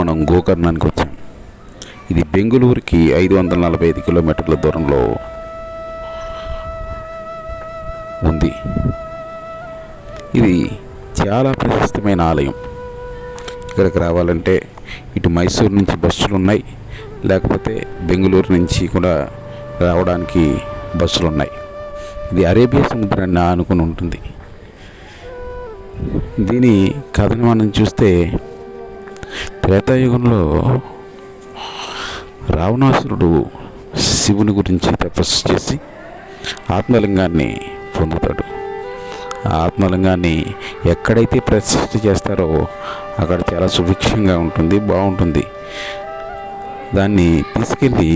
మనం గోకర్ణానికి వచ్చాం. ఇది బెంగుళూరుకి 545 కిలోమీటర్ల దూరంలో ఉంది. ఇది చాలా ప్రశస్తమైన ఆలయం. ఇక్కడికి రావాలంటే ఇటు మైసూరు నుంచి బస్సులు ఉన్నాయి, లేకపోతే బెంగుళూరు నుంచి కూడా రావడానికి బస్సులు ఉన్నాయి. ఇది అరేబియా సముద్రాన్ని ఆనుకుని ఉంటుంది. దీని కథను మనం చూస్తే త్రేతాయుగంలో రావణాసురుడు శివుని గురించి తపస్సు చేసి ఆత్మలింగాన్ని పొందుతాడు. ఆ ఆత్మలింగాన్ని ఎక్కడైతే ప్రతిష్ఠ చేస్తారో అక్కడ చాలా సుభిక్షంగా ఉంటుంది, బాగుంటుంది. దాన్ని తీసుకెళ్ళి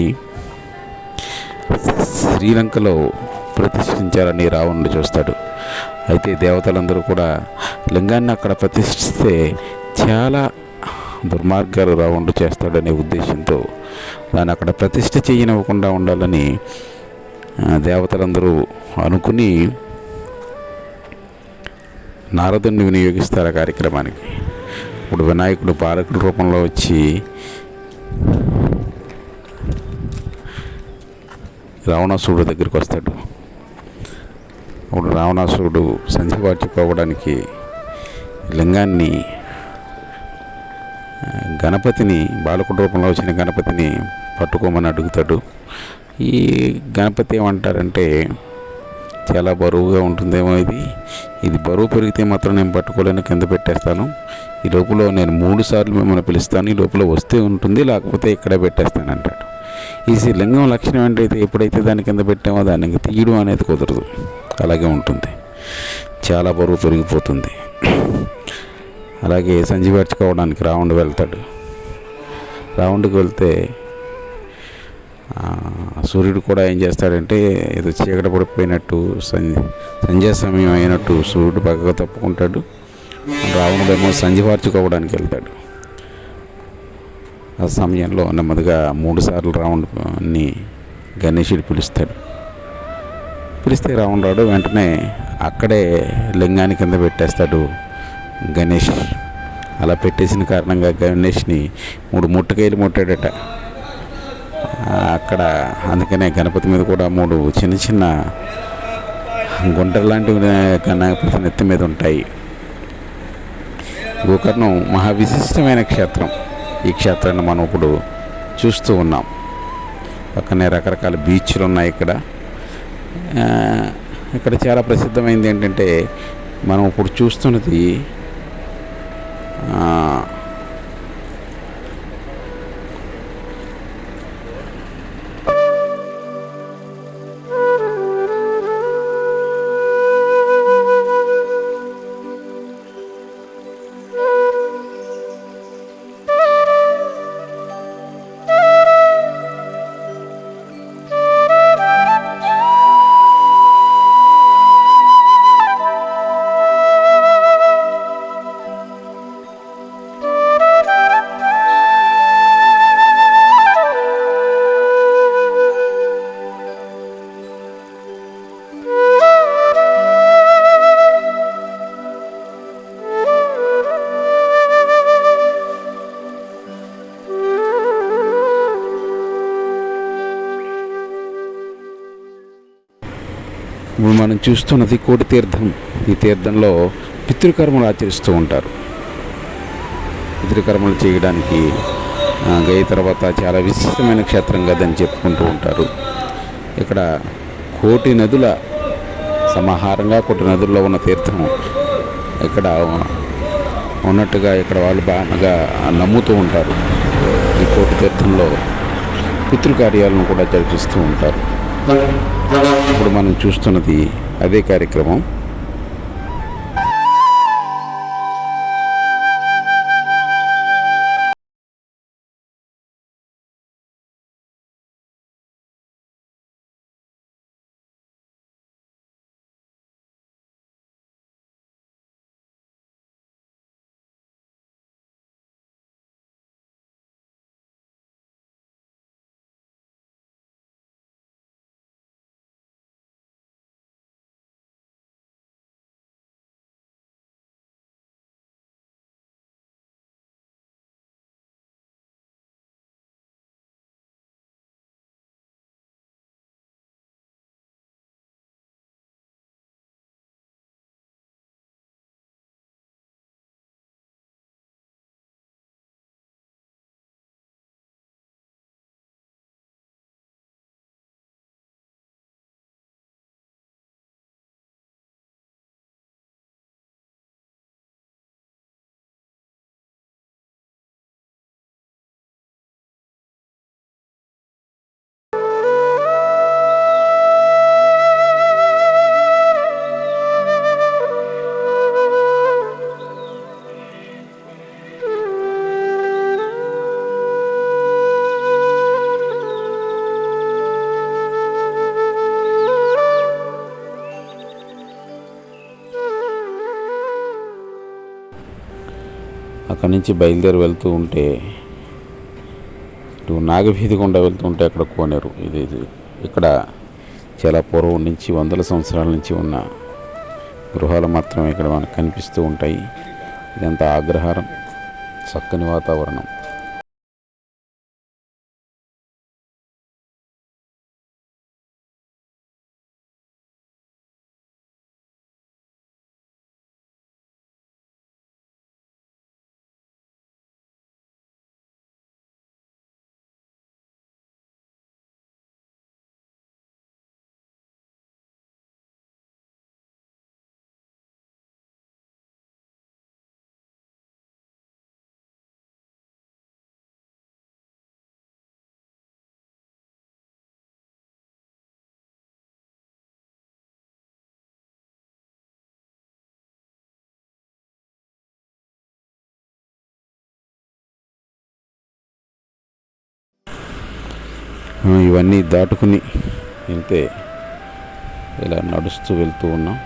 శ్రీలంకలో ప్రతిష్ఠించాలని రావణుడు చూస్తాడు. అయితే దేవతలందరూ కూడా లింగాన్ని అక్కడ ప్రతిష్ఠిస్తే చాలా దుర్మార్గాలు రావణుడు చేస్తాడనే ఉద్దేశంతో దాన్ని అక్కడ ప్రతిష్ఠ చేయనివ్వకుండా ఉండాలని దేవతలందరూ అనుకుని నారదుని వినియోగిస్తారు ఆ కార్యక్రమానికి. ఇప్పుడు వినాయకుడు బాలకుడి రూపంలో వచ్చి రావణాసురుడు దగ్గరికి వస్తాడు. అప్పుడు రావణాసురుడు సంధివార్చిపోవడానికి లింగాన్ని గణపతిని, బాలకుడి రూపంలో వచ్చిన గణపతిని పట్టుకోమని అడుగుతాడు. ఈ గణపతి ఏమంటారంటే, చాలా బరువుగా ఉంటుందేమో ఇది బరువు పెరిగితే మాత్రం నేను పట్టుకోలేని కింద పెట్టేస్తాను. ఈ లోపల నేను 3 సార్లు మిమ్మల్ని పిలుస్తాను, ఈ లోపల వస్తే ఉంటుంది, లేకపోతే ఇక్కడే పెట్టేస్తాను అంటాడు. ఈ లింగం లక్షణం ఏంటైతే ఎప్పుడైతే దాని కింద పెట్టామో దాన్ని ఇంక తీయడం అనేది కుదరదు, అలాగే ఉంటుంది, చాలా బరువు పెరిగిపోతుంది. అలాగే సంధివార్చుకోవడానికి రావణుడు వెళ్తాడు. రావణుడికి వెళ్తే సూర్యుడు కూడా ఏం చేస్తాడంటే, ఏదో చీకటి పడిపోయినట్టు సంధ్యా సమయం అయినట్టు సూర్యుడు పక్కగా తప్పుకుంటాడు. రావణుడేమో సంధివార్చుకోవడానికి వెళ్తాడు. ఆ సమయంలో నెమ్మదిగా 3 సార్లు రావణుడిని గణేశుడు పిలుస్తాడు. పిలిస్తే రావణుడు వెంటనే అక్కడే లింగాన్ని కింద పెట్టేస్తాడు గణేష్. అలా పెట్టేసిన కారణంగా గణేష్ని 3 ముట్టకాయలు ముట్టాడట అక్కడ. అందుకనే గణపతి మీద కూడా 3 చిన్న చిన్న గుంటలు లాంటివి గణపతి నెత్తి మీద ఉంటాయి. గోకర్ణం మహావిశిష్టమైన క్షేత్రం. ఈ క్షేత్రాన్ని మనం ఇప్పుడు చూస్తూ ఉన్నాం. పక్కనే రకరకాల బీచ్లు ఉన్నాయి. ఇక్కడ చాలా ప్రసిద్ధమైనది ఏంటంటే, మనం ఇప్పుడు చూస్తున్నది ఇప్పుడు మనం చూస్తున్నది కోటి తీర్థం. ఈ తీర్థంలో పితృకర్మలు ఆచరిస్తూ ఉంటారు. పితృకర్మలు చేయడానికి గయ తర్వాత చాలా విశిష్టమైన క్షేత్రం కదని చెప్పుకుంటూ ఉంటారు. ఇక్కడ కోటి నదుల సమాహారంగా కోటి నదుల్లో ఉన్న తీర్థం ఇక్కడ ఉన్నట్టుగా ఇక్కడ వాళ్ళు బాగా నమ్ముతూ ఉంటారు. ఈ కోటి తీర్థంలో పితృకార్యాలను కూడా జరిపిస్తూ ఉంటారు. ఇప్పుడు మనం చూస్తున్నది అదే కార్యక్రమం. అక్కడి నుంచి బయలుదేరి వెళ్తూ ఉంటే ఇటు నాగవీధి గుండా వెళ్తూ ఉంటే అక్కడ కోనేరు. ఇది ఇక్కడ చాలా పూర్వం నుంచి వందల సంవత్సరాల నుంచి ఉన్న గృహాలు మాత్రమే ఇక్కడ మనకు కనిపిస్తూ ఉంటాయి. ఇదంతా ఆగ్రహారం, చక్కని వాతావరణం. ఇవన్నీ దాటుకుని వెళ్తే ఇలా నడుస్తూ వెళ్తూ ఉన్నాం.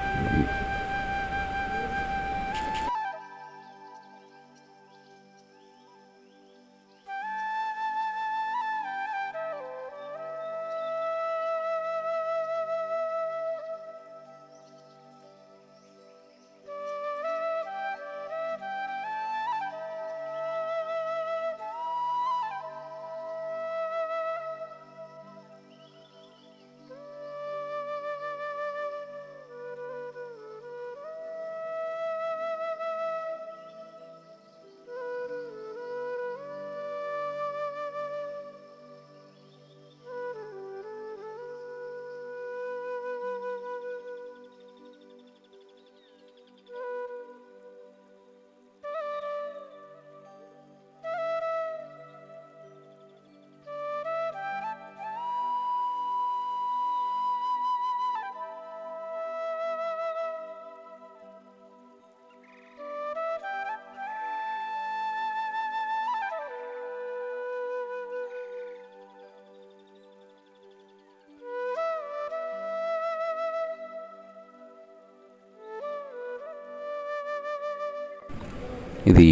ఇది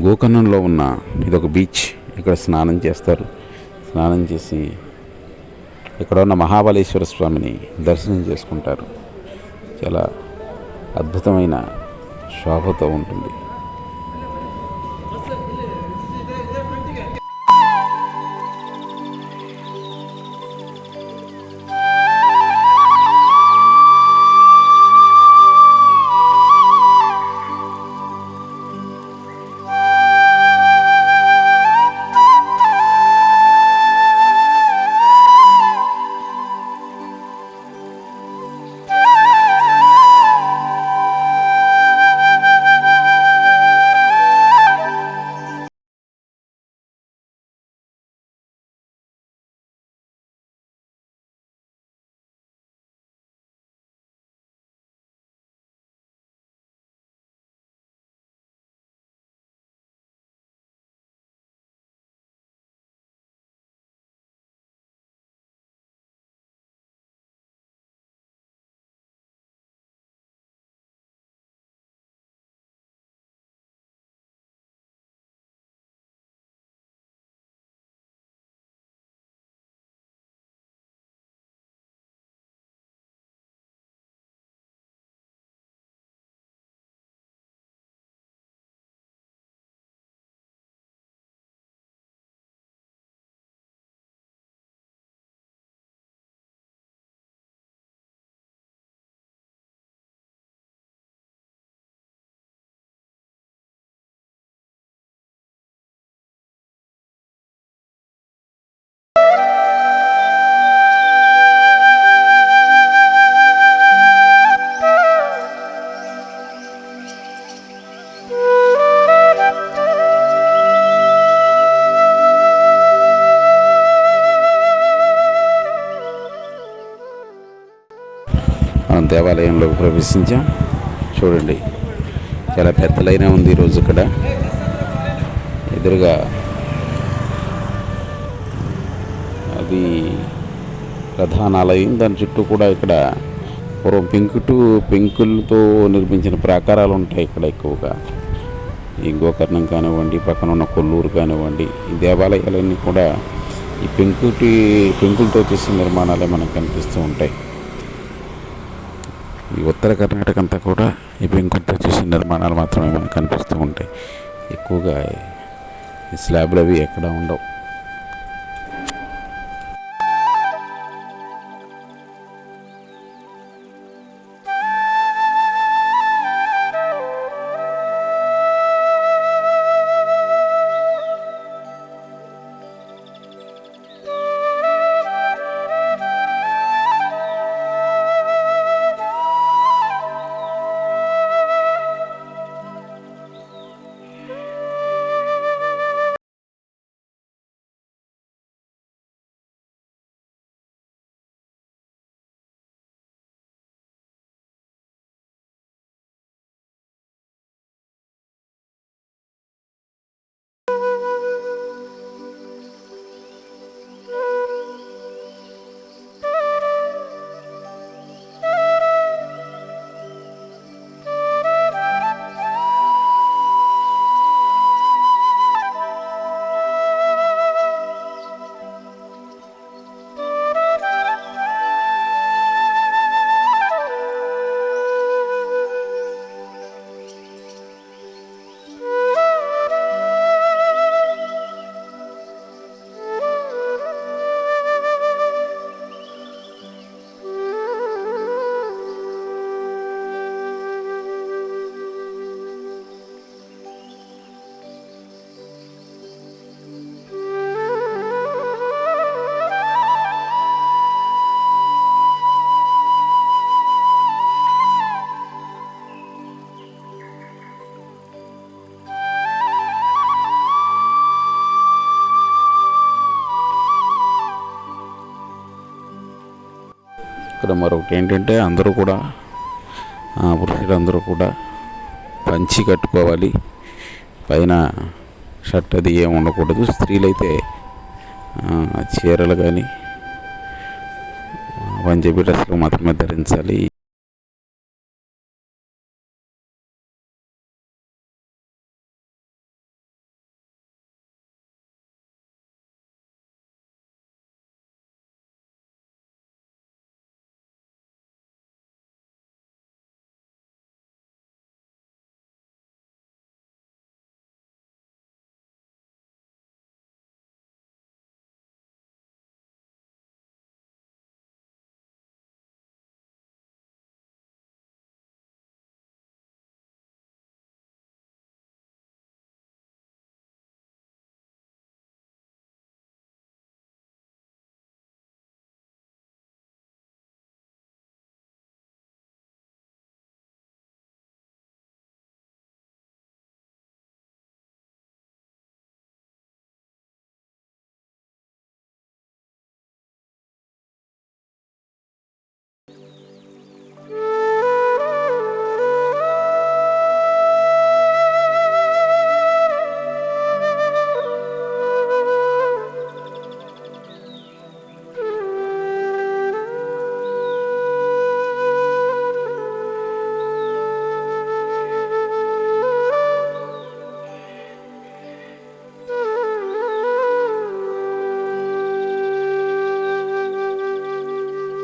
గోకర్ణంలో ఉన్న ఇదొక బీచ్. ఇక్కడ స్నానం చేస్తారు. స్నానం చేసి ఇక్కడ ఉన్న మహాబలేశ్వర స్వామిని దర్శనం చేసుకుంటారు. చాలా అద్భుతమైన శోభతో ఉంటుంది. మనం దేవాలయంలోకి ప్రవేశించాం. చూడండి చాలా పెద్ద లైన్ ఉంది ఈరోజు ఇక్కడ. ఎదురుగా అది ప్రధాన ఆలయం. దాని చుట్టూ కూడా ఇక్కడ పూర్వం పెంకులతో నిర్మించిన ప్రాకారాలు ఉంటాయి ఇక్కడ ఎక్కువగా. ఈ గోకర్ణం కానివ్వండి, పక్కన ఉన్న కొల్లూరు కానివ్వండి, ఈ దేవాలయాలన్నీ కూడా ఈ పెంకులతో చేసిన నిర్మాణాలే మనకు కనిపిస్తూ ఉంటాయి. ఈ ఉత్తర కర్ణాటక అంతా కూడా ఈ పెంకులతో చేసిన నిర్మాణాలు మాత్రమే మనకు కనిపిస్తూ ఉంటాయి. ఎక్కువగా ఈ స్లాబ్లు అవి ఎక్కడ ఉండవు. ఇక్కడ మరొకటి ఏంటంటే అందరూ కూడా పురుషులందరూ కూడా పంచి కట్టుకోవాలి, పైన షర్ట్ అది ఏమి ఉండకూడదు. స్త్రీలైతే చీరలు కానీ పంజాబీ డ్రెస్సులు మాత్రమే ధరించాలి.